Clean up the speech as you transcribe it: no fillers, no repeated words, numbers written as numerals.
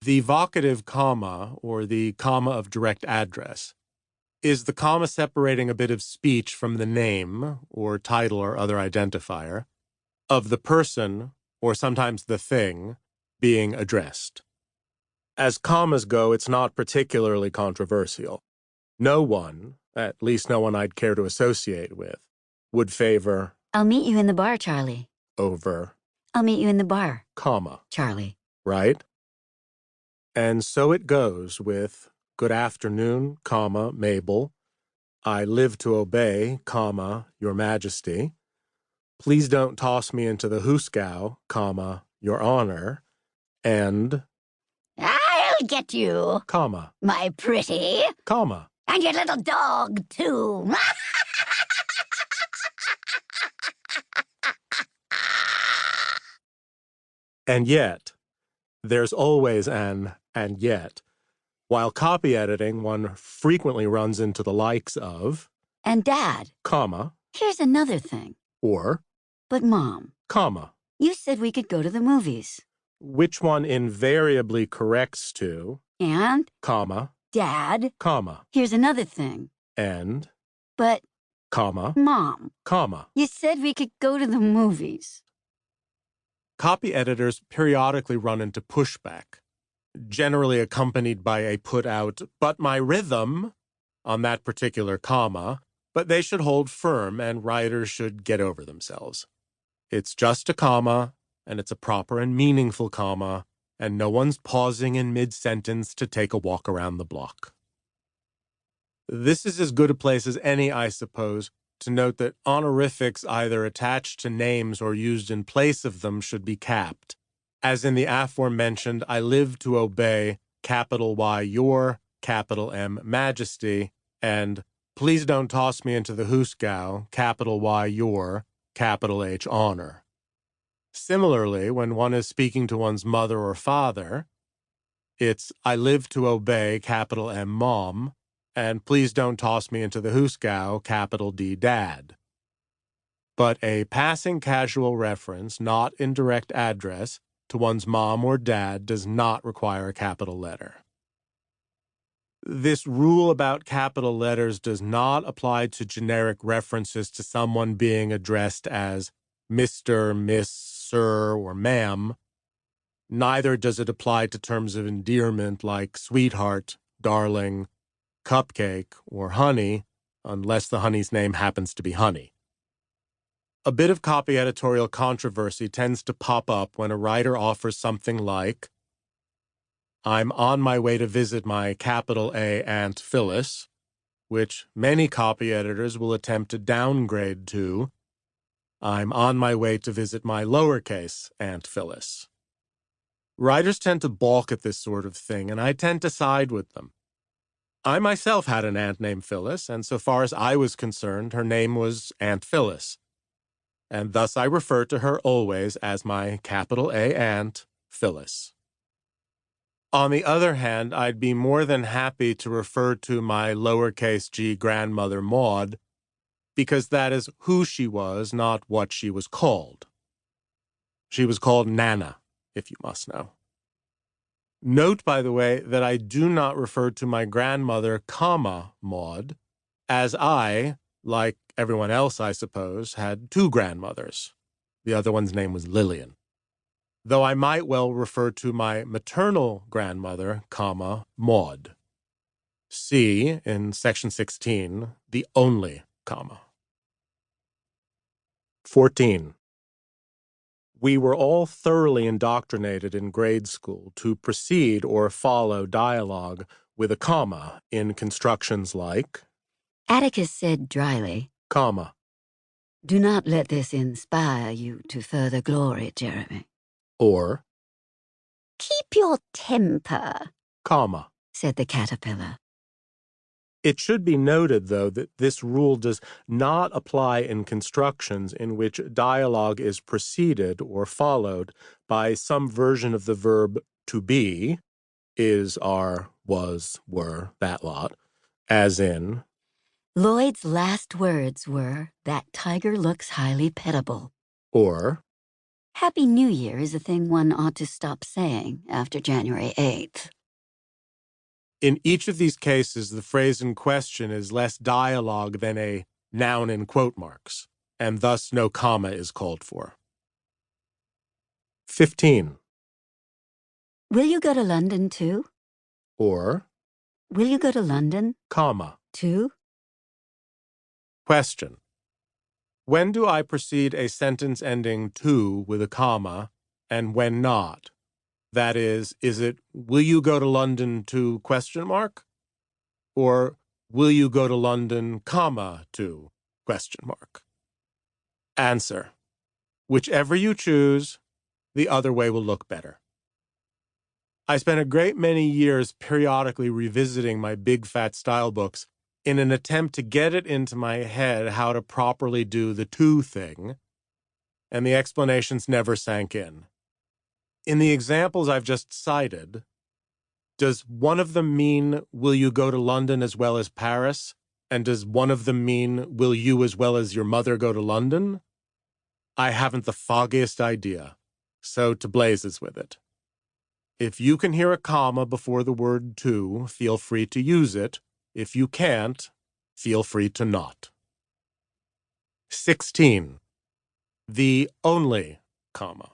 The vocative comma, or the comma of direct address, is the comma separating a bit of speech from the name, or title or other identifier, of the person, or sometimes the thing, being addressed. As commas go, it's not particularly controversial. No one, at least no one I'd care to associate with, would favor "I'll meet you in the bar, Charlie." over "I'll meet you in the bar, comma, Charlie." right? And so it goes with good afternoon, comma, Mabel. I live to obey, comma, your majesty. Please don't toss me into the hoosegow, comma, your honor. And "I'll get you, comma, my pretty. comma. And your little dog, too." And yet, there's always an and yet. While copy editing, one frequently runs into the likes of "And Dad, comma, here's another thing. or But Mom, comma, you said we could go to the movies. which one invariably corrects to And comma, Dad, comma, here's another thing. and But comma, Mom, comma. you said we could go to the movies." Copy editors periodically run into pushback, generally accompanied by a put out, but my rhythm, on that particular comma, but they should hold firm and writers should get over themselves. It's just a comma, and it's a proper and meaningful comma, and no one's pausing in mid-sentence to take a walk around the block. This is as good a place as any, I suppose, to note that honorifics either attached to names or used in place of them should be capped, as in the aforementioned I live to obey, capital Y your, capital M majesty, and please don't toss me into the hoosegow, capital Y your, capital H honor. Similarly, when one is speaking to one's mother or father, it's I live to obey, capital M mom, and please don't toss me into the hoosegow, capital D dad. But a passing casual reference, not in direct address, to one's mom or dad does not require a capital letter. This rule about capital letters does not apply to generic references to someone being addressed as Mr., Miss, Sir, or Ma'am. Neither does it apply to terms of endearment like sweetheart, darling, cupcake, or honey, unless the honey's name happens to be Honey. A bit of copy editorial controversy tends to pop up when a writer offers something like, I'm on my way to visit my capital A Aunt Phyllis, which many copy editors will attempt to downgrade to, I'm on my way to visit my lowercase Aunt Phyllis. Writers tend to balk at this sort of thing, and I tend to side with them. I myself had an aunt named Phyllis, and so far as I was concerned, her name was Aunt Phyllis. And thus I refer to her always as my capital A Aunt Phyllis. On the other hand, I'd be more than happy to refer to my lowercase g grandmother Maud, because that is who she was, not what she was called. She was called Nana, if you must know. Note, by the way, that I do not refer to my grandmother, comma, Maud, as I, like everyone else, I suppose, had two grandmothers. The other one's name was Lillian. Though I might well refer to my maternal grandmother, comma, Maud. See, in section 16, the only comma. 14. We were all thoroughly indoctrinated in grade school to precede or follow dialogue with a comma in constructions like, Atticus said dryly, comma, "Do not let this inspire you to further glory, Jeremy." or, "Keep your temper," comma. said the caterpillar. It should be noted, though, that this rule does not apply in constructions in which dialogue is preceded or followed by some version of the verb to be, is, are, was, were, that lot, as in, Lloyd's last words were, "That tiger looks highly petable." or, Happy New Year is a thing one ought to stop saying after January 8th. In each of these cases, the phrase in question is less dialogue than a noun in quote marks, and thus no comma is called for. 15. Will you go to London too? Or, Will you go to London comma. too? Question. When do I precede a sentence ending to with a comma, and when not? That is it, will you go to London to question mark? Or, will you go to London, comma, to question mark? Answer. Whichever you choose, the other way will look better. I spent a great many years periodically revisiting my big fat style books in an attempt to get it into my head how to properly do the to thing, and the explanations never sank in. In the examples I've just cited, does one of them mean, will you go to London as well as Paris? And does one of them mean, will you as well as your mother go to London? I haven't the foggiest idea, so to blazes with it. If you can hear a comma before the word to, feel free to use it. If you can't, feel free to not. 16. The only comma.